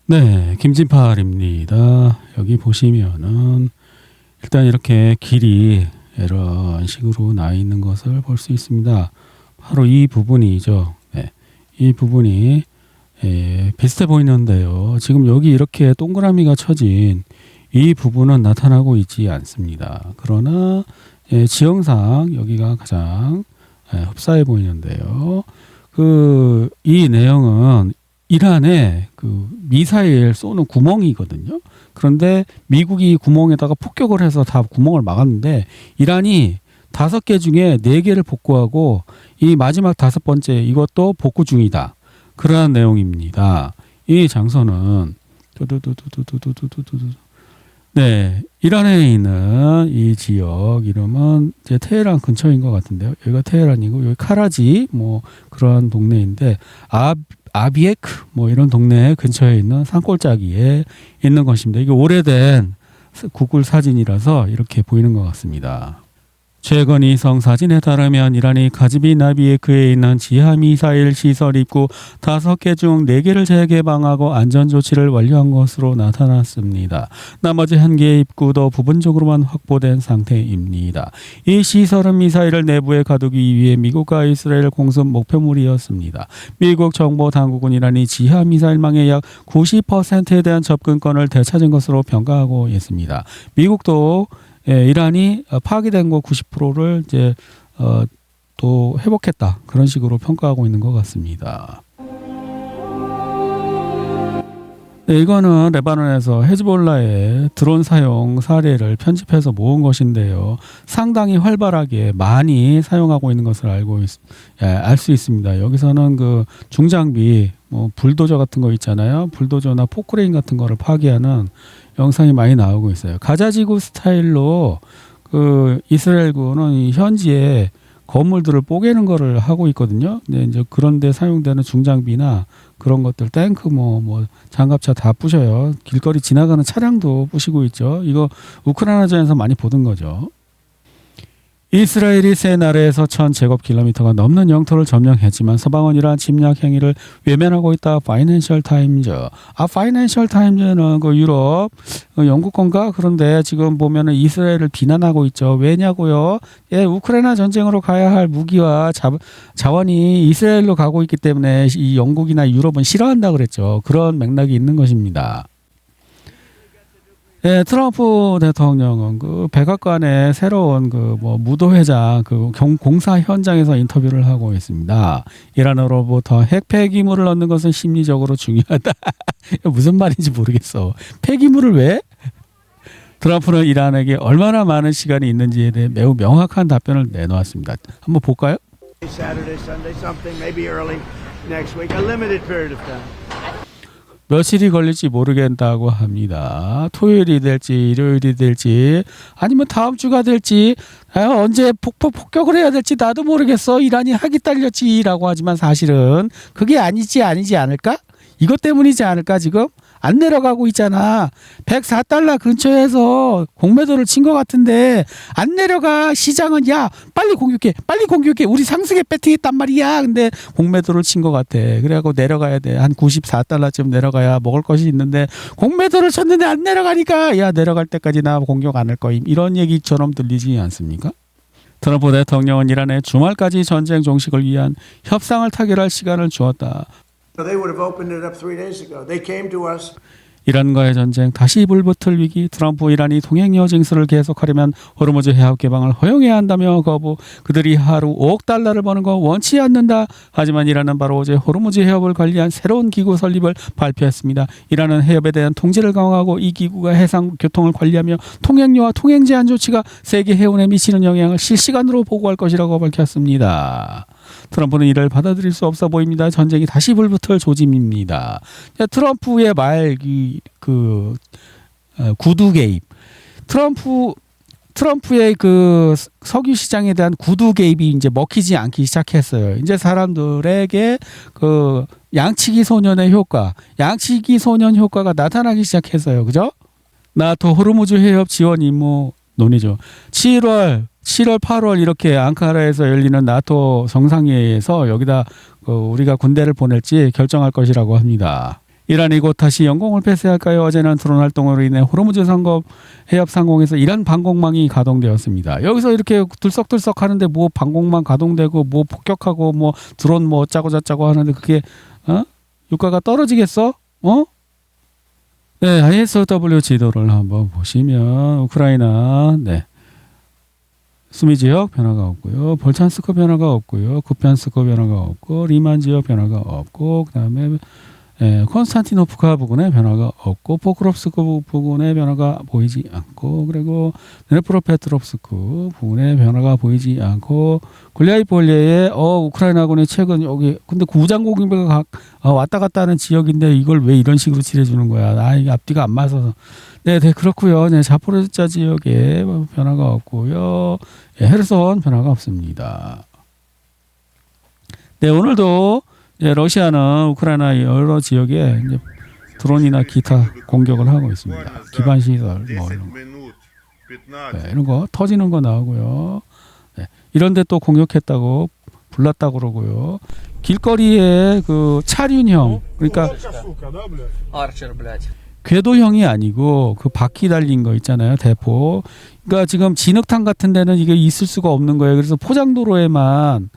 네, 김진팔입니다. 여기 보시면은 일단 이렇게 길이 이런 식으로 나 있는 것을 볼 수 있습니다. 바로 이 부분이죠. 네, 이 부분이 비슷해 보이는데요. 지금 여기 이렇게 동그라미가 쳐진 이 부분은 나타나고 있지 않습니다. 그러나 지형상 여기가 가장 흡사해 보이는데요. 이 내용은 이란의 그 미사일 쏘는 구멍이거든요. 그런데 미국이 구멍에다가 폭격을 해서 다 구멍을 막았는데 이란이 5개 중에 4개를 복구하고 이 마지막 5번째 이것도 복구 중이다. 그러한 내용입니다. 이 장소는 네, 이란에 있는 이 지역 이름은 이제 테헤란 근처인 것 같은데요. 여기가 테헤란이고 여기 카라지 뭐 그런 동네인데 아비에크 뭐 이런 동네 근처에 있는 산골짜기에 있는 것입니다. 이게 오래된 구글 사진이라서 이렇게 보이는 것 같습니다. 최근 위성 사진에 따르면 이란이 가즈비 나비에크에 있는 지하미사일 시설 입구 5개 중 4개를 재개방하고 안전조치를 완료한 것으로 나타났습니다. 나머지 1개의 입구도 부분적으로만 확보된 상태입니다. 이 시설은 미사일을 내부에 가두기 위해 미국과 이스라엘 공습 목표물이었습니다. 미국 정보당국은 이란이 지하미사일망의 약 90%에 대한 접근권을 되찾은 것으로 평가하고 있습니다. 미국도 이란이 파괴된 거 90%를 이제 또 회복했다 그런 식으로 평가하고 있는 것 같습니다. 네, 이거는 레바논에서 헤즈볼라의 드론 사용 사례를 편집해서 모은 것인데요. 상당히 활발하게 많이 사용하고 있는 것을 알 수 있습니다. 여기서는 그 중장비, 뭐 불도저 같은 거 있잖아요. 불도저나 포크레인 같은 거를 파괴하는 영상이 많이 나오고 있어요. 가자지구 스타일로 그 이스라엘군은 현지에 건물들을 뽀개는 거를 하고 있거든요. 근데 이제 그런데 사용되는 중장비나 그런 것들 탱크 뭐 장갑차 다 부셔요. 길거리 지나가는 차량도 부시고 있죠. 이거 우크라이나전에서 많이 보던 거죠. 이스라엘이 새 나라에서 1000제곱킬로미터가 넘는 영토를 점령했지만 서방은 이러한 침략 행위를 외면하고 있다. 파이낸셜 타임즈. 파이낸셜 타임즈는 그 유럽, 영국 건가? 그런데 지금 보면은 이스라엘을 비난하고 있죠. 왜냐고요? 우크라이나 전쟁으로 가야 할 무기와 자원이 이스라엘로 가고 있기 때문에 이 영국이나 유럽은 싫어한다 그랬죠. 그런 맥락이 있는 것입니다. 네, 트럼프 대통령은 그 백악관의 새로운 그 뭐 무도회장 그 공사 현장에서 인터뷰를 하고 있습니다. 이란으로부터 핵 폐기물을 얻는 것은 심리적으로 중요하다. 무슨 말인지 모르겠어. 폐기물을 왜? 트럼프는 이란에게 얼마나 많은 시간이 있는지에 대해 매우 명확한 답변을 내놓았습니다. 한번 볼까요? Saturday, Sunday, something, maybe early next week, a limited period of time. 며칠이 걸릴지 모르겠다고 합니다. 토요일이 될지 일요일이 될지 아니면 다음 주가 될지 언제 폭격을 해야 될지 나도 모르겠어. 이란이 학이 딸렸지라고 하지만 사실은 그게 아니지 않을까? 이것 때문이지 않을까 지금? 안 내려가고 있잖아. 104달러 근처에서 공매도를 친 것 같은데 안 내려가. 시장은 야 빨리 공격해 우리 상승에 배팅했단 말이야. 근데 공매도를 친 것 같아. 그래갖고 내려가야 돼. 한 94달러쯤 내려가야 먹을 것이 있는데 공매도를 쳤는데 안 내려가니까 야 내려갈 때까지 나 공격 안 할 거임. 이런 얘기처럼 들리지 않습니까? 트럼프 대통령은 이란에 주말까지 전쟁 종식을 위한 협상을 타결할 시간을 주었다. They would have opened it up 3 days ago. They came to us. 이란과의 전쟁 다시 불붙을 위기. 트럼프 이란이 동행여 징수를 계속하려면 호르무즈 해협 개방을 허용해야 한다며 거부. 그들이 하루 5억 달러를 버는 거 원치 않는다. 하지만 이란은 바로 어제 호르무즈 해협을 관리한 새로운 기구 설립을 발표했습니다. 이란은 해협에 대한 통제를 강화하고 이 기구가 해상 교통을 관리하며 통행료와 통행 제한 조치가 세계 해운에 미치는 영향을 실시간으로 보고할 것이라고 밝혔습니다. 트럼프는 이를 받아들일 수 없어 보입니다. 전쟁이 다시 불붙을 조짐입니다. 트럼프의 말 구두 개입. 트럼프의 그 석유 시장에 대한 구두 개입이 이제 먹히지 않기 시작했어요. 이제 사람들에게 그 양치기 소년 효과가 나타나기 시작했어요. 그죠? 나토 호르무즈 해협 지원 임무 논의죠. 7월, 8월 이렇게 앙카라에서 열리는 나토 정상회의에서 여기다 우리가 군대를 보낼지 결정할 것이라고 합니다. 이란이 곧 다시 영공을 폐쇄할까요? 어제는 드론 활동으로 인해 호르무즈 상공 해협 상공에서 이란 방공망이 가동되었습니다. 여기서 이렇게 들썩들썩 하는데 뭐 방공망 가동되고 뭐 폭격하고 뭐 드론 뭐 어짜고 저짜고 하는데 그게 유가가 떨어지겠어? 네, ISW 지도를 한번 보시면 우크라이나 수미 지역 변화가 없고요. 볼찬스크 변화가 없고요. 쿠피안스크 변화가 없고 리만 지역 변화가 없고 그다음에 콘스탄티노프카 부근에 변화가 없고 포크롭스크 부근에 변화가 보이지 않고 그리고 네프로페트롭스크 부근에 변화가 보이지 않고 굴리아이폴리에 우크라이나군이 최근 여기 근데 무장 공격가 왔다 갔다 하는 지역인데 이걸 왜 이런 식으로 칠해주는 거야? 이게 앞뒤가 안 맞아서 네, 그렇고요. 네, 자포로지자 지역에 변화가 없고요. 헤르손 변화가 없습니다. 네, 오늘도 러시아는 우크라이나 여러 지역에 이제 드론이나 기타 공격을 하고 있습니다. 기반 시설 뭐 이런 거 터지는 거 나오고요. 네, 이런데 또 공격했다고 불났다고 그러고요. 길거리에 그 차륜형 그러니까 궤도형이 아니고 그 바퀴 달린 거 있잖아요. 대포. 그러니까 지금 진흙탕 같은 데는 이게 있을 수가 없는 거예요. 그래서 포장도로에만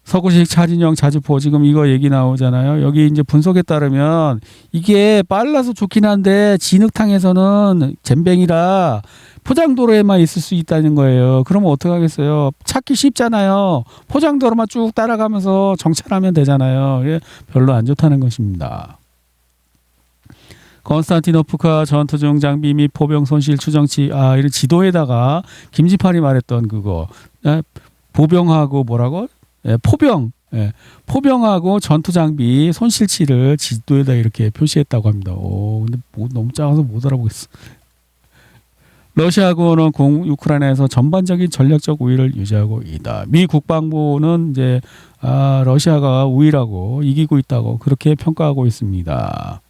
서구식 차진형 자주포 지금 이거 얘기 나오잖아요. 여기 이제 분석에 따르면 이게 빨라서 좋긴 한데 진흙탕에서는 잼뱅이라 포장도로에만 있을 수 있다는 거예요. 그러면 어떡하겠어요? 찾기 쉽잖아요. 포장도로만 쭉 따라가면서 정찰하면 되잖아요. 별로 안 좋다는 것입니다. konstantinovka 전투 중 장비 및 포병 손실 추정치 이런 지도에다가 김지판이 말했던 그거 보병하고 뭐라고? 포병하고 전투 장비 손실치를 지도에다 이렇게 표시했다고 합니다. 근데 너무 작아서 못 알아보겠어. 러시아군은 우크라이나에서 전반적인 전략적 우위를 유지하고 있다. 미 국방부는 이제 러시아가 우위라고 이기고 있다고 그렇게 평가하고 있습니다.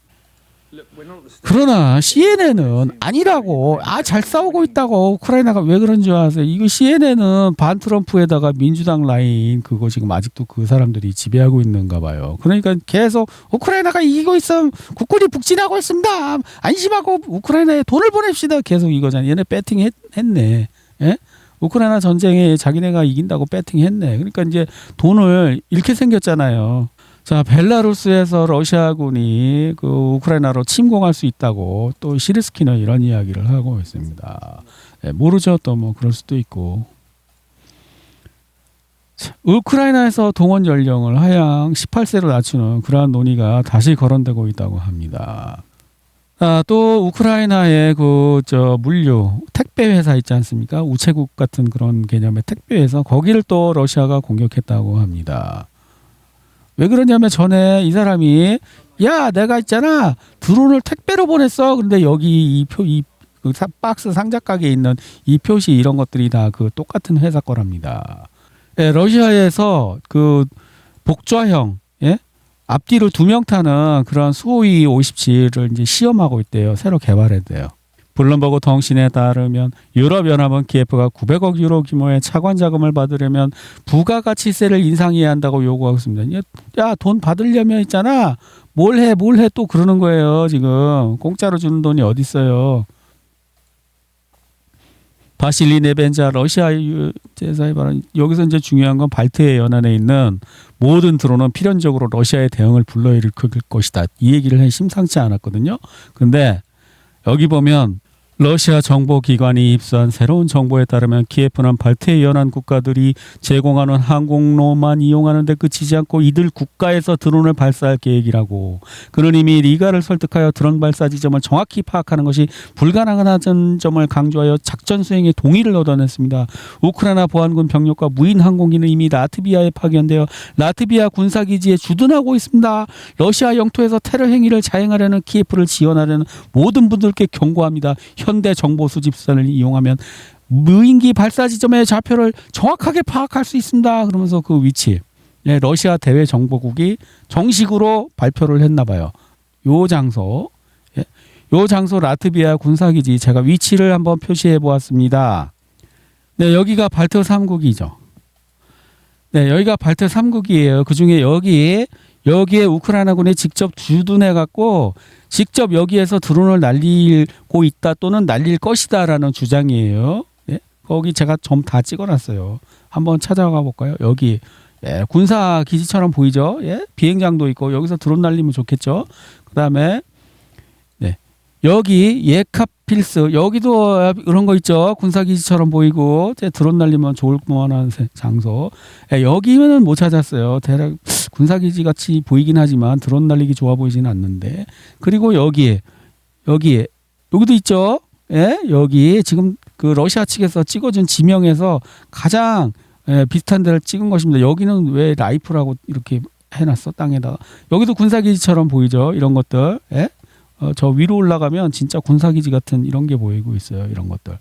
그러나 CNN은 아니라고 잘 싸우고 있다고 우크라이나가 왜 그런 줄 아세요? 이거 CNN은 반 트럼프에다가 민주당 라인 그거 지금 아직도 그 사람들이 지배하고 있는가 봐요. 그러니까 계속 우크라이나가 이기고 있으면 국군이 북진하고 있습니다. 안심하고 우크라이나에 돈을 보냅시다. 계속 이거잖아요. 얘네 배팅 했네. 예? 우크라이나 전쟁에 자기네가 이긴다고 배팅했네. 그러니까 이제 돈을 잃게 생겼잖아요. 자, 벨라루스에서 러시아군이 그 우크라이나로 침공할 수 있다고 또 시르스키는 이런 이야기를 하고 있습니다. 모르죠. 또 뭐 그럴 수도 있고. 자, 우크라이나에서 동원 연령을 하향 18세로 낮추는 그러한 논의가 다시 거론되고 있다고 합니다. 또 우크라이나의 물류 택배 회사 있지 않습니까? 우체국 같은 그런 개념의 택배 회사 거기를 또 러시아가 공격했다고 합니다. 왜 그러냐면 전에 이 사람이 내가 있잖아 드론을 택배로 보냈어. 근데 여기 박스 상자 가게에 있는 이 표시 이런 것들이 다 그 똑같은 회사 거랍니다. 러시아에서 그 복좌형 앞뒤를 2명 타는 그런 수호이 57을 이제 시험하고 있대요. 새로 개발했대요. 블룸버그 통신에 따르면 유럽연합은 키예프가 900억 유로 규모의 차관 자금을 받으려면 부가가치세를 인상해야 한다고 요구하고 있습니다. 돈 받으려면 있잖아. 뭘 해 또 그러는 거예요. 지금 공짜로 주는 돈이 어디 있어요. 바실리 네벤자 러시아 제사의 발언. 여기서 이제 중요한 건 발트해 연안에 있는 모든 드론은 필연적으로 러시아의 대응을 불러일으킬 것이다. 이 얘기를 해 심상치 않았거든요. 근데 여기 보면 러시아 정보기관이 입수한 새로운 정보에 따르면 키예프는 발트해 연안 국가들이 제공하는 항공로만 이용하는 데 그치지 않고 이들 국가에서 드론을 발사할 계획이라고. 그는 이미 리가를 설득하여 드론 발사 지점을 정확히 파악하는 것이 불가능하다는 점을 강조하여 작전 수행에 동의를 얻어냈습니다. 우크라이나 보안군 병력과 무인 항공기는 이미 라트비아에 파견되어 라트비아 군사기지에 주둔하고 있습니다. 러시아 영토에서 테러 행위를 자행하려는 키예프를 지원하려는 모든 분들께 경고합니다. 현대 정보 수집선을 이용하면 무인기 발사 지점의 좌표를 정확하게 파악할 수 있습니다. 그러면서 그 위치, 러시아 대외 정보국이 정식으로 발표를 했나 봐요. 요 장소 라트비아 군사기지 제가 위치를 한번 표시해 보았습니다. 여기가 발트 3국이죠. 여기가 발트 3국이에요. 그 중에 여기 여기에 우크라이나군이 직접 주둔해 갖고 직접 여기에서 드론을 날리고 있다 또는 날릴 것이다라는 주장이에요. 예? 거기 제가 점 다 찍어놨어요. 한번 찾아가 볼까요? 여기 예, 군사 기지처럼 보이죠? 예? 비행장도 있고 여기서 드론 날리면 좋겠죠. 그다음에 네. 여기 예카필스 여기도 이런 거 있죠. 군사 기지처럼 보이고 드론 날리면 좋을 만한 장소. 예, 여기는 못 찾았어요. 대략 군사 기지 같이 보이긴 하지만 드론 날리기 좋아 보이지는 않는데. 그리고 여기도 있죠. 예? 여기 지금 그 러시아 측에서 찍어준 지명에서 가장 비슷한 데를 찍은 것입니다. 여기는 왜 라이프라고 이렇게 해놨어 땅에다가. 여기도 군사기지처럼 보이죠. 이런 것들. 예? 저 위로 올라가면 진짜 군사기지 같은 이런 게 보이고 있어요. 이런 것들.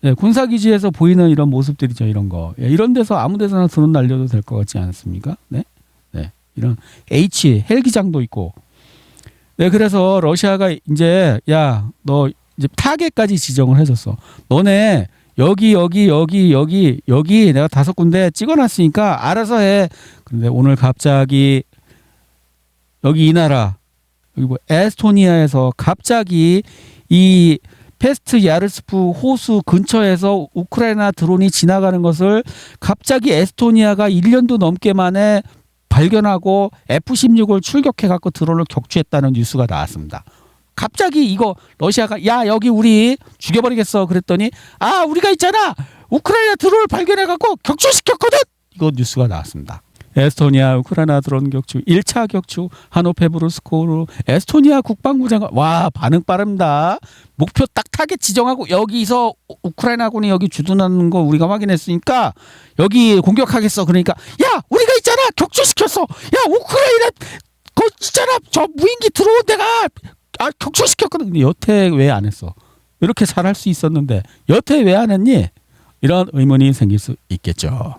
예, 군사기지에서 보이는 이런 모습들이죠. 이런 거. 예, 이런 데서 아무 데서나 드론 날려도 될 것 같지 않습니까? 네? 네. 이런 헬기장도 있고. 네, 그래서 러시아가 이제 야, 너 이제 타겟까지 지정을 해줬어. 너네 여기 내가 5군데 찍어놨으니까 알아서 해. 그런데 오늘 갑자기 여기 이 나라 여기 뭐 에스토니아에서 갑자기 이 페스트 야르스프 호수 근처에서 우크라이나 드론이 지나가는 것을 갑자기 에스토니아가 1년도 넘게 만에 발견하고 F-16을 출격해 갖고 드론을 격추했다는 뉴스가 나왔습니다. 갑자기 이거 러시아가 야 여기 우리 죽여버리겠어 그랬더니 아 우리가 있잖아 우크라이나 드론을 발견해갖고 격추시켰거든. 이거 뉴스가 나왔습니다. 에스토니아 우크라이나 드론 격추 1차 격추 하노페브르스코르 에스토니아 국방부 장관 와 반응 빠릅니다. 목표 딱 타겟 지정하고 여기서 우크라이나군이 여기 주둔하는 거 우리가 확인했으니까 여기 공격하겠어. 그러니까 야 우리가 있잖아 격추시켰어. 야 우크라이나 거 있잖아 저 무인기 들어온 데가 격추시켰거든. 근데 여태 왜 안 했어? 이렇게 잘할 수 있었는데 여태 왜 안 했니? 이런 의문이 생길 수 있겠죠.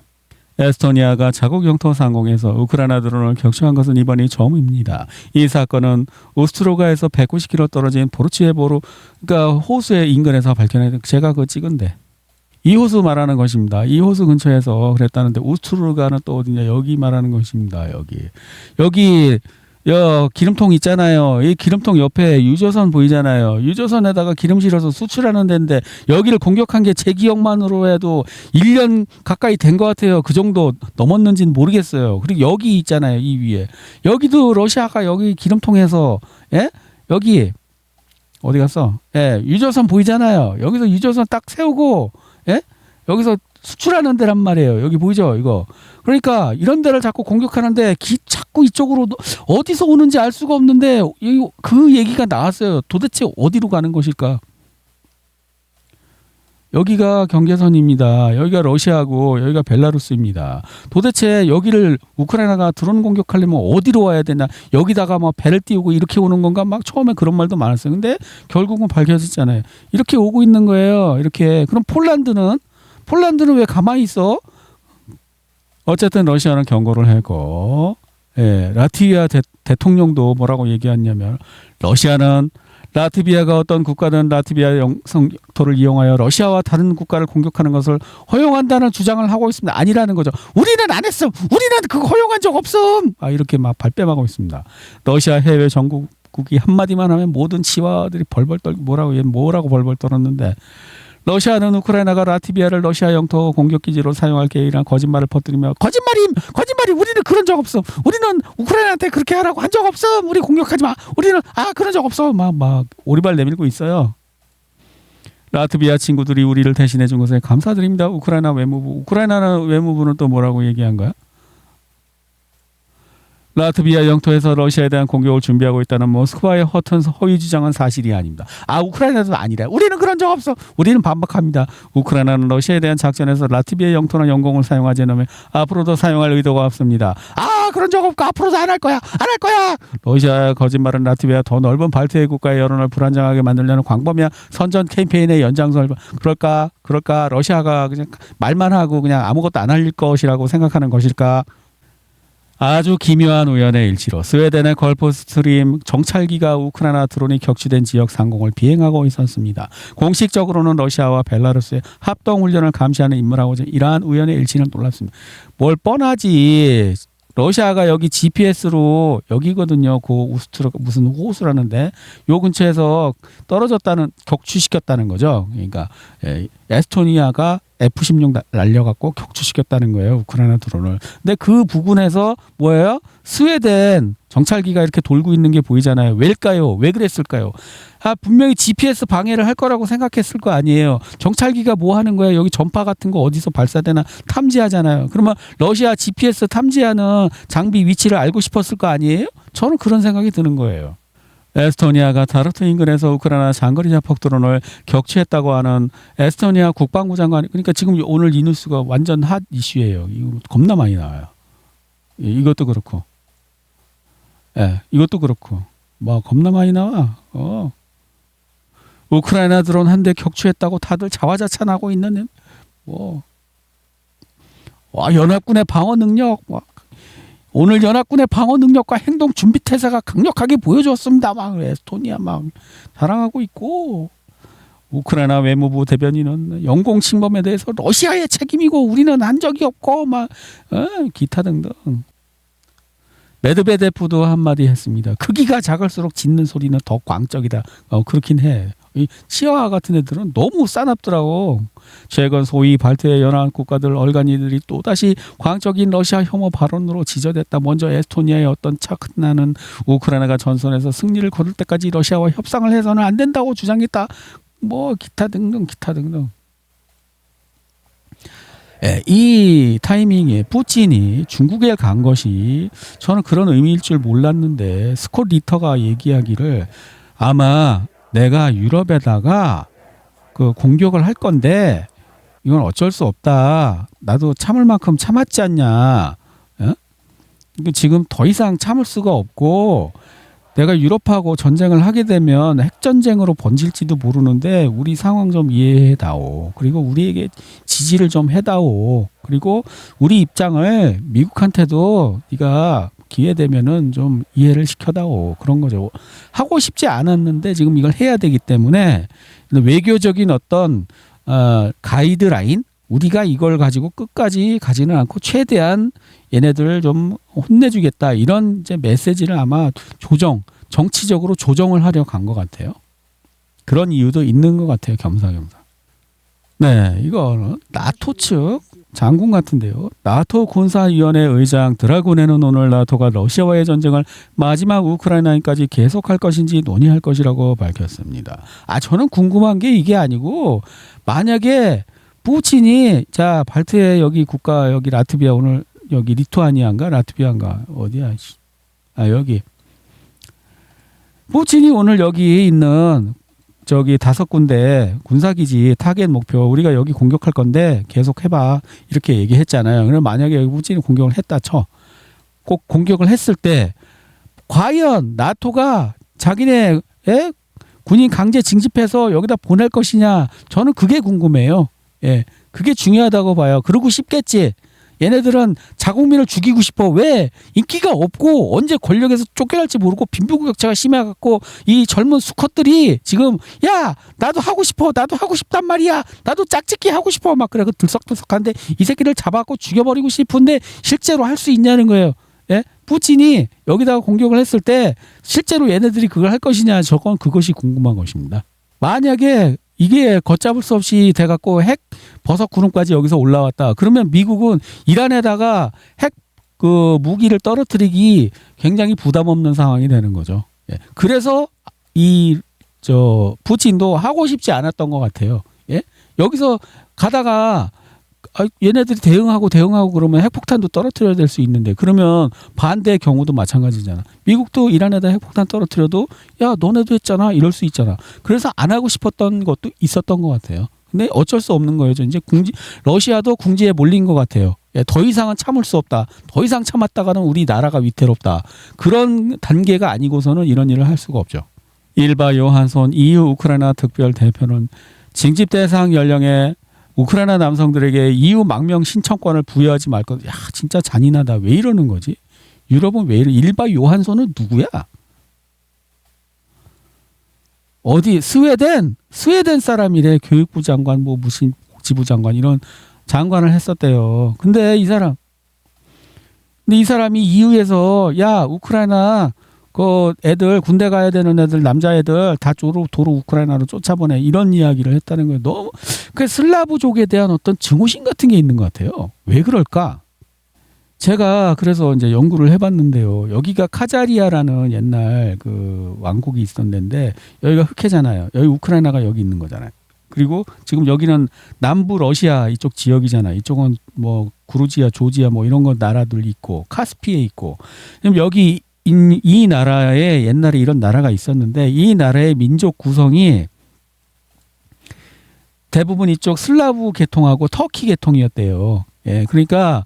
에스토니아가 자국 영토 상공에서 우크라이나 드론을 격추한 것은 이번이 처음입니다. 이 사건은 오스트로가에서 190km 떨어진 보르치에보르 그러니까 호수의 인근에서 발견해 제가 그거 찍은데 이 호수 말하는 것입니다. 이 호수 근처에서 그랬다는데 오스트로가는 또 어디냐 여기 말하는 것입니다. 여기 기름통 있잖아요. 이 기름통 옆에 유조선 보이잖아요. 유조선에다가 기름 실어서 수출하는 데인데 여기를 공격한 게 제 기억만으로 해도 1년 가까이 된 것 같아요. 그 정도 넘었는지는 모르겠어요. 그리고 여기 있잖아요. 이 위에. 여기도 러시아가 여기 기름통에서 예? 여기 어디 갔어? 예, 유조선 보이잖아요. 여기서 유조선 딱 세우고 예? 여기서 수출하는 데란 말이에요. 여기 보이죠? 이거. 그러니까 이런 데를 자꾸 공격하는데 자꾸 이쪽으로 어디서 오는지 알 수가 없는데 그 얘기가 나왔어요. 도대체 어디로 가는 것일까? 여기가 경계선입니다. 여기가 러시아고 여기가 벨라루스입니다. 도대체 여기를 우크라이나가 드론 공격하려면 어디로 와야 되나? 여기다가 막 배를 띄우고 이렇게 오는 건가? 막 처음에 그런 말도 많았어요. 근데 결국은 밝혀졌잖아요. 이렇게 오고 있는 거예요. 이렇게. 그럼 폴란드는 왜 가만히 있어? 어쨌든 러시아는 경고를 하고 예, 라트비아 대통령도 뭐라고 얘기했냐면 러시아는 라트비아가 어떤 국가든 라트비아 영토를 이용하여 러시아와 다른 국가를 공격하는 것을 허용한다는 주장을 하고 있습니다. 아니라는 거죠. 우리는 안 했음. 우리는 그거 허용한 적 없음. 이렇게 막 발뺌하고 있습니다. 러시아 해외 정국이 한마디만 하면 모든 치와들이 벌벌 떨고 뭐라고 벌벌 떨었는데 러시아는 우크라이나가 라트비아를 러시아 영토 공격기지로 사용할 계획이란 거짓말을 퍼뜨리며 거짓말이 우리는 그런 적 없어. 우리는 우크라이나한테 그렇게 하라고 한 적 없어. 우리 공격하지 마. 우리는 그런 적 없어. 막 오리발 내밀고 있어요. 라트비아 친구들이 우리를 대신해 준 것에 감사드립니다. 우크라이나 외무부는 또 뭐라고 얘기한 거야? 라트비아 영토에서 러시아에 대한 공격을 준비하고 있다는 모스크바의 허튼 허위 주장은 사실이 아닙니다. 우크라이나도 아니래. 우리는 그런 적 없어. 우리는 반박합니다. 우크라이나는 러시아에 대한 작전에서 라트비아 영토나 영공을 사용하지 않으면 앞으로도 사용할 의도가 없습니다. 그런 적 없고 앞으로도 안 할 거야. 러시아의 거짓말은 라트비아 더 넓은 발트해 국가의 여론을 불안정하게 만들려는 광범위한 선전 캠페인의 연장선을 그럴까? 러시아가 그냥 말만 하고 그냥 아무것도 안 할 것이라고 생각하는 것일까? 아주 기묘한 우연의 일치로 스웨덴의 걸프 스트림 정찰기가 우크라이나 드론이 격추된 지역 상공을 비행하고 있었습니다. 공식적으로는 러시아와 벨라루스의 합동훈련을 감시하는 임무라고 이러한 우연의 일치는 놀랍습니다. 뭘 뻔하지. 러시아가 여기 GPS로 여기거든요. 그 우스트로 무슨 호수라는데 요 근처에서 떨어졌다는 격추시켰다는 거죠. 그러니까 에스토니아가 F-16 날려갖고 격추시켰다는 거예요. 우크라이나 드론을. 근데 그 부근에서 뭐예요? 스웨덴 정찰기가 이렇게 돌고 있는 게 보이잖아요. 왜일까요? 왜 그랬을까요? 분명히 GPS 방해를 할 거라고 생각했을 거 아니에요. 정찰기가 뭐 하는 거예요? 여기 전파 같은 거 어디서 발사되나 탐지하잖아요. 그러면 러시아 GPS 탐지하는 장비 위치를 알고 싶었을 거 아니에요? 저는 그런 생각이 드는 거예요. 에스토니아가 타르트 인근에서 우크라이나 장거리 자폭 드론을 격추했다고 하는 에스토니아 국방부 장관, 그러니까 지금 오늘 이 뉴스가 완전 핫 이슈예요. 이거 겁나 많이 나와요. 이것도 그렇고, 이것도 그렇고, 뭐 겁나 많이 나와. 우크라이나 드론 한 대 격추했다고 다들 자화자찬하고 있는 연합군의 방어 능력. 오늘 연합군의 방어 능력과 행동 준비 태세가 강력하게 보여줬습니다. 막 에스토니아 막 자랑하고 있고, 우크라이나 외무부 대변인은 영공 침범에 대해서 러시아의 책임이고 우리는 한 적이 없고 막 기타 등등. 메드베데프도 한마디 했습니다. 크기가 작을수록 짖는 소리는 더 광적이다. 그렇긴 해. 이 치아와 같은 애들은 너무 싸납더라고. 최근 소위 발트해 연합 국가들 얼간이들이 또다시 광적인 러시아 혐오 발언으로 지저댔다. 먼저 에스토니아의 어떤 착나는 우크라이나가 전선에서 승리를 거둘 때까지 러시아와 협상을 해서는 안 된다고 주장했다. 뭐 기타 등등 기타 등등. 이 타이밍에 푸틴이 중국에 간 것이 저는 그런 의미일 줄 몰랐는데, 스콧 리터가 얘기하기를 아마 내가 유럽에다가 그 공격을 할 건데 이건 어쩔 수 없다. 나도 참을 만큼 참았지 않냐. 지금 더 이상 참을 수가 없고 내가 유럽하고 전쟁을 하게 되면 핵전쟁으로 번질지도 모르는데 우리 상황 좀 이해해다오. 그리고 우리에게 지지를 좀 해다오. 그리고 우리 입장을 미국한테도 네가 기회 되면은 좀 이해를 시켜다오. 그런 거죠. 하고 싶지 않았는데 지금 이걸 해야 되기 때문에 외교적인 어떤 가이드라인, 우리가 이걸 가지고 끝까지 가지는 않고 최대한 얘네들을 좀 혼내주겠다, 이런 이제 메시지를 아마 정치적으로 조정을 하려 간 것 같아요. 그런 이유도 있는 것 같아요. 겸사겸사. 네, 이거는 나토 측 장군 같은데요. 나토 군사위원회 의장 드라군에는 오늘 나토가 러시아와의 전쟁을 마지막 우크라이나까지 계속할 것인지 논의할 것이라고 밝혔습니다. 저는 궁금한 게 이게 아니고, 만약에 푸틴이 자 발트해 여기 국가, 여기 라트비아, 오늘 여기 리투아니아인가 라트비아인가 어디야? 여기 푸틴이 오늘 여기 있는 저기 5군데 군사기지 타겟 목표 우리가 여기 공격할 건데 계속 해봐, 이렇게 얘기했잖아요. 그럼 만약에 여기 푸틴이 공격을 했다 쳐, 꼭 공격을 했을 때 과연 나토가 자기네 군인 강제 징집해서 여기다 보낼 것이냐, 저는 그게 궁금해요. 그게 중요하다고 봐요. 그러고 싶겠지. 얘네들은 자국민을 죽이고 싶어. 왜? 인기가 없고 언제 권력에서 쫓겨날지 모르고 빈부격차가 심해갖고 이 젊은 수컷들이 지금 야 나도 하고 싶어, 나도 하고 싶단 말이야, 나도 짝짓기 하고 싶어 막 그래. 들썩들썩한데 이 새끼를 잡아갖고 죽여버리고 싶은데 실제로 할 수 있냐는 거예요. 푸틴이 여기다가 공격을 했을 때 실제로 얘네들이 그걸 할 것이냐, 저건 그것이 궁금한 것입니다. 만약에 이게 걷잡을 수 없이 돼갖고 핵 버섯 구름까지 여기서 올라왔다. 그러면 미국은 이란에다가 핵 무기를 떨어뜨리기 굉장히 부담 없는 상황이 되는 거죠. 그래서 푸틴도 하고 싶지 않았던 것 같아요. 여기서 가다가 얘네들이 대응하고 그러면 핵폭탄도 떨어뜨려야 될 수 있는데, 그러면 반대의 경우도 마찬가지잖아. 미국도 이란에다 핵폭탄 떨어뜨려도 야 너네도 했잖아 이럴 수 있잖아. 그래서 안 하고 싶었던 것도 있었던 것 같아요. 근데 어쩔 수 없는 거예요. 이제 러시아도 궁지에 몰린 것 같아요. 더 이상은 참을 수 없다. 더 이상 참았다가는 우리 나라가 위태롭다. 그런 단계가 아니고서는 이런 일을 할 수가 없죠. 일바 요한손 EU 우크라이나 특별 대표는 징집 대상 연령에 우크라이나 남성들에게 EU 망명 신청권을 부여하지 말 것. 야 진짜 잔인하다. 왜 이러는 거지? 유럽은 왜 이래? 일바 요한손은 누구야? 어디 스웨덴 사람이래. 교육부 장관 뭐 무슨 복지부 장관 이런 장관을 했었대요. 근데 근데 이 사람이 EU에서 야 우크라이나 그 애들 군대 가야 되는 애들 남자애들 다 도로 우크라이나로 쫓아보내 이런 이야기를 했다는 거예요. 너무 그 슬라브족에 대한 어떤 증오심 같은 게 있는 것 같아요. 왜 그럴까? 제가 그래서 이제 연구를 해봤는데요. 여기가 카자리아라는 옛날 그 왕국이 있었는데 여기가 흑해잖아요. 여기 우크라이나가 여기 있는 거잖아요. 그리고 지금 여기는 남부 러시아 이쪽 지역이잖아요. 이쪽은 뭐 구르지아, 조지아 뭐 이런 거 나라들 있고 카스피에 있고. 그럼 여기 이 나라에 옛날에 이런 나라가 있었는데 이 나라의 민족 구성이 대부분 이쪽 슬라브 계통하고 터키 계통이었대요. 예, 그러니까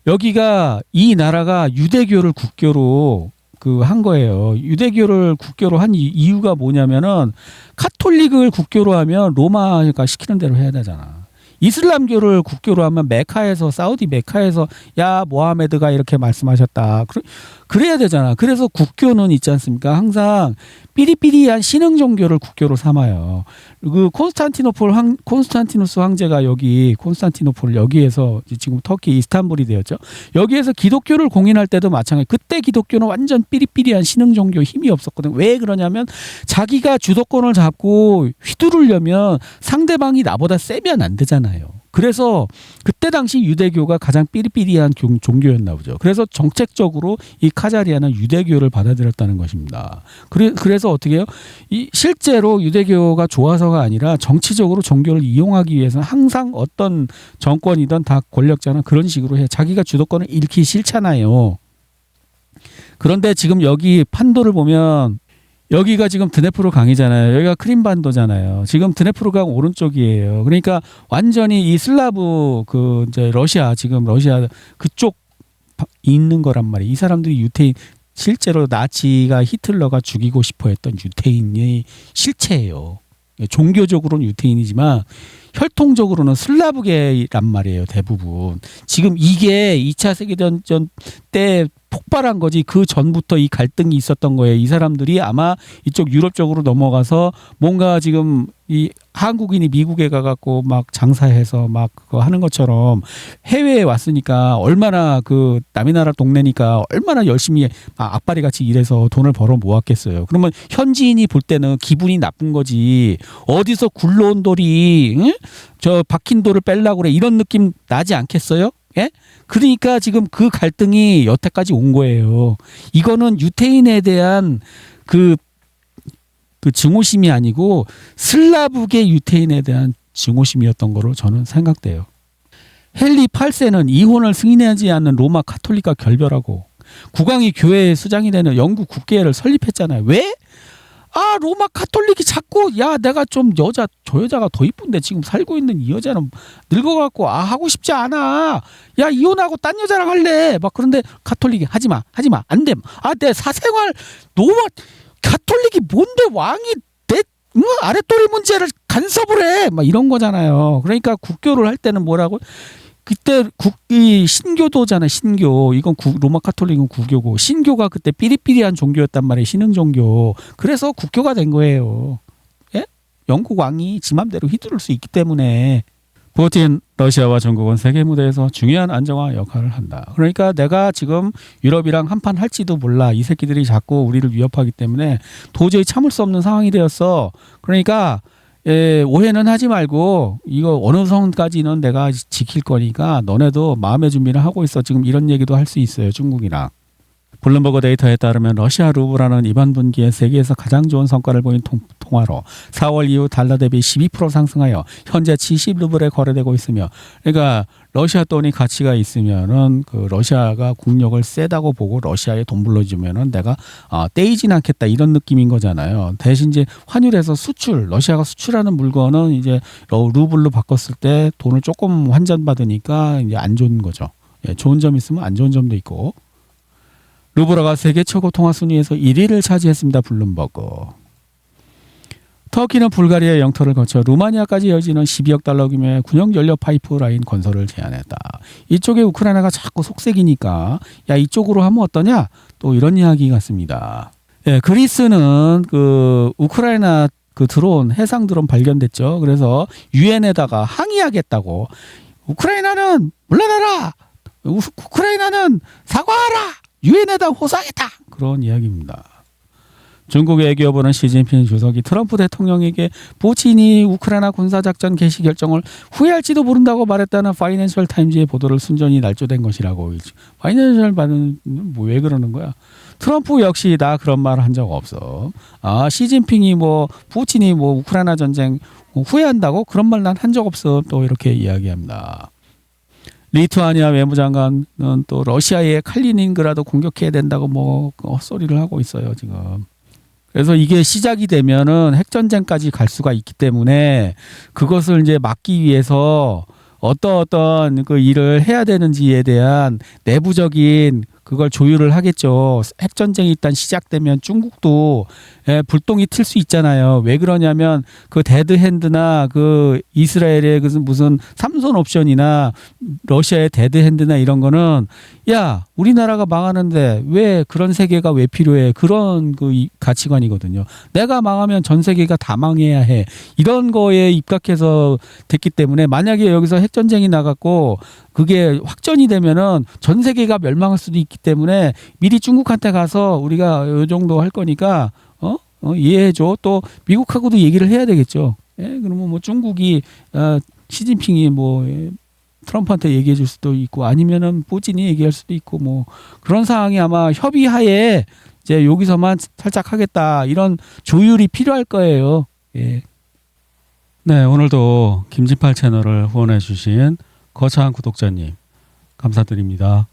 여기가 이 나라가 유대교를 국교로 그 한 거예요. 유대교를 국교로 한 이유가 뭐냐면은 카톨릭을 국교로 하면 로마가 시키는 대로 해야 되잖아. 이슬람교를 국교로 하면 메카에서 사우디 메카에서 야 모하메드가 이렇게 말씀하셨다. 그래야 되잖아. 그래서 국교는 있지 않습니까? 항상 삐리삐리한 신흥 종교를 국교로 삼아요. 그 콘스탄티누스 황제가 여기 콘스탄티노플 여기에서 지금 터키 이스탄불이 되었죠. 여기에서 기독교를 공인할 때도 마찬가지. 그때 기독교는 완전 삐리삐리한 신흥 종교 힘이 없었거든. 왜 그러냐면 자기가 주도권을 잡고 휘두르려면 상대방이 나보다 세면 안 되잖아요. 그래서 그때 당시 유대교가 가장 삐리삐리한 종교였나 보죠. 그래서 정책적으로 이 카자리아는 유대교를 받아들였다는 것입니다. 그래서 어떻게 해요? 실제로 유대교가 좋아서가 아니라 정치적으로 종교를 이용하기 위해서는 항상 어떤 정권이든 다 권력자는 그런 식으로 해. 자기가 주도권을 잃기 싫잖아요. 그런데 지금 여기 판도를 보면 여기가 지금 드네프르 강이잖아요. 여기가 크림반도잖아요. 지금 드네프르 강 오른쪽이에요. 그러니까 완전히 이 슬라브 그 이제 러시아 지금 러시아 그쪽 있는 거란 말이에요. 이 사람들이 유태인 실제로 나치가 히틀러가 죽이고 싶어했던 유태인의 실체예요. 종교적으로는 유태인이지만 혈통적으로는 슬라브계란 말이에요. 대부분. 지금 이게 2차 세계대전 때 폭발한 거지 그 전부터 이 갈등이 있었던 거예요. 이 사람들이 아마 이쪽 유럽 쪽으로 넘어가서 뭔가 지금 이 한국인이 미국에 가갖고 막 장사해서 막 그거 하는 것처럼 해외에 왔으니까 얼마나 그 남의 나라 동네니까 얼마나 열심히 악바리 같이 일해서 돈을 벌어 모았겠어요. 그러면 현지인이 볼 때는 기분이 나쁜 거지. 어디서 굴러온 돌이 응? 저 박힌 돌을 뺄라고 그래 이런 느낌 나지 않겠어요? 예? 그러니까 지금 그 갈등이 여태까지 온 거예요. 이거는 유태인에 대한 그 증오심이 아니고 슬라브계 유태인에 대한 증오심이었던 거로 저는 생각돼요. 헨리 8세는 이혼을 승인하지 않는 로마 카톨릭과 결별하고 국왕이 교회의 수장이 되는 영국 국계회를 설립했잖아요. 왜? 로마 카톨릭이 자꾸 야 내가 좀 저 여자가 더 이쁜데 지금 살고 있는 이 여자는 늙어갖고 하고 싶지 않아. 야 이혼하고 딴 여자랑 할래. 막 그런데 카톨릭이 하지마 안 돼. 내 사생활 로마 카톨릭이 뭔데 왕이 내 아랫도리 문제를 간섭을 해. 막 이런 거잖아요. 그러니까 국교를 할 때는 뭐라고? 그때 이 신교도잖아요. 신교. 이건 로마 카톨릭은 국교고 신교가 그때 삐리삐리한 종교였단 말이에요. 신흥 종교. 그래서 국교가 된 거예요. 예? 영국 왕이 지 맘대로 휘두를 수 있기 때문에. 푸틴 러시아와 중국은 세계 무대에서 중요한 안정화 역할을 한다. 그러니까 내가 지금 유럽이랑 한판 할지도 몰라. 이 새끼들이 자꾸 우리를 위협하기 때문에 도저히 참을 수 없는 상황이 되었어. 그러니까 오해는 하지 말고 이거 어느 선까지는 내가 지킬 거니까 너네도 마음의 준비를 하고 있어. 지금 이런 얘기도 할 수 있어요. 중국이랑. 블룸버그 데이터에 따르면 러시아 루블화는 이번 분기에 세계에서 가장 좋은 성과를 보인 통화로 4월 이후 달러 대비 12% 상승하여 현재 70루블에 거래되고 있으며 그러니까 러시아 돈이 가치가 있으면은 그 러시아가 국력을 세다고 보고 러시아에 돈 불러주면은 내가 떼이진 않겠다 이런 느낌인 거잖아요. 대신 이제 환율에서 러시아가 수출하는 물건은 이제 루블로 바꿨을 때 돈을 조금 환전받으니까 이제 안 좋은 거죠. 예, 좋은 점 있으면 안 좋은 점도 있고. 루블화가 세계 최고 통화 순위에서 1위를 차지했습니다. 블룸버그. 터키는 불가리아의 영토를 거쳐 루마니아까지 이어지는 12억 달러 규모의 군용 연료 파이프라인 건설을 제안했다. 이쪽에 우크라이나가 자꾸 속색이니까 야 이쪽으로 하면 어떠냐? 또 이런 이야기 같습니다. 예, 그리스는 그 우크라이나 그 드론 해상 드론 발견됐죠. 그래서 유엔에다가 항의하겠다고 우크라이나는 물러나라. 우크라이나는 사과하라. 유엔에다 호소하겠다. 그런 이야기입니다. 중국 외교부는 시진핑 주석이 트럼프 대통령에게 푸틴이 우크라이나 군사작전 개시 결정을 후회할지도 모른다고 말했다는 파이낸셜 타임즈의 보도를 순전히 날조된 것이라고. 파이낸셜 반은 왜 그러는 거야? 트럼프 역시 나 그런 말 한 적 없어. 시진핑이 푸틴이 우크라이나 전쟁 후회한다고 그런 말 난 한 적 없어. 또 이렇게 이야기합니다. 리투아니아 외무장관은 또 러시아의 칼리닝그라드 공격해야 된다고 헛소리를 하고 있어요 지금. 그래서 이게 시작이 되면은 핵전쟁까지 갈 수가 있기 때문에 그것을 이제 막기 위해서 어떤 그 일을 해야 되는지에 대한 내부적인 그걸 조율을 하겠죠. 핵전쟁이 일단 시작되면 중국도 불똥이 튈 수 있잖아요. 왜 그러냐면 그 데드핸드나 그 이스라엘의 그 무슨 삼손 옵션이나 러시아의 데드핸드나 이런 거는 야 우리나라가 망하는데 왜 그런 세계가 왜 필요해? 그런 그 가치관이거든요. 내가 망하면 전 세계가 다 망해야 해. 이런 거에 입각해서 됐기 때문에 만약에 여기서 핵전쟁이 나갔고 그게 확전이 되면은 전 세계가 멸망할 수도 있기 때문에 미리 중국한테 가서 우리가 이 정도 할 거니까 이해해줘. 또 미국하고도 얘기를 해야 되겠죠. 그러면 중국이 시진핑이 트럼프한테 얘기해 줄 수도 있고 아니면은 푸틴이 얘기할 수도 있고 그런 상황이 아마 협의하에 이제 여기서만 살짝 하겠다 이런 조율이 필요할 거예요. 예. 네, 오늘도 김진팔 채널을 후원해 주신 거창한 구독자님 감사드립니다.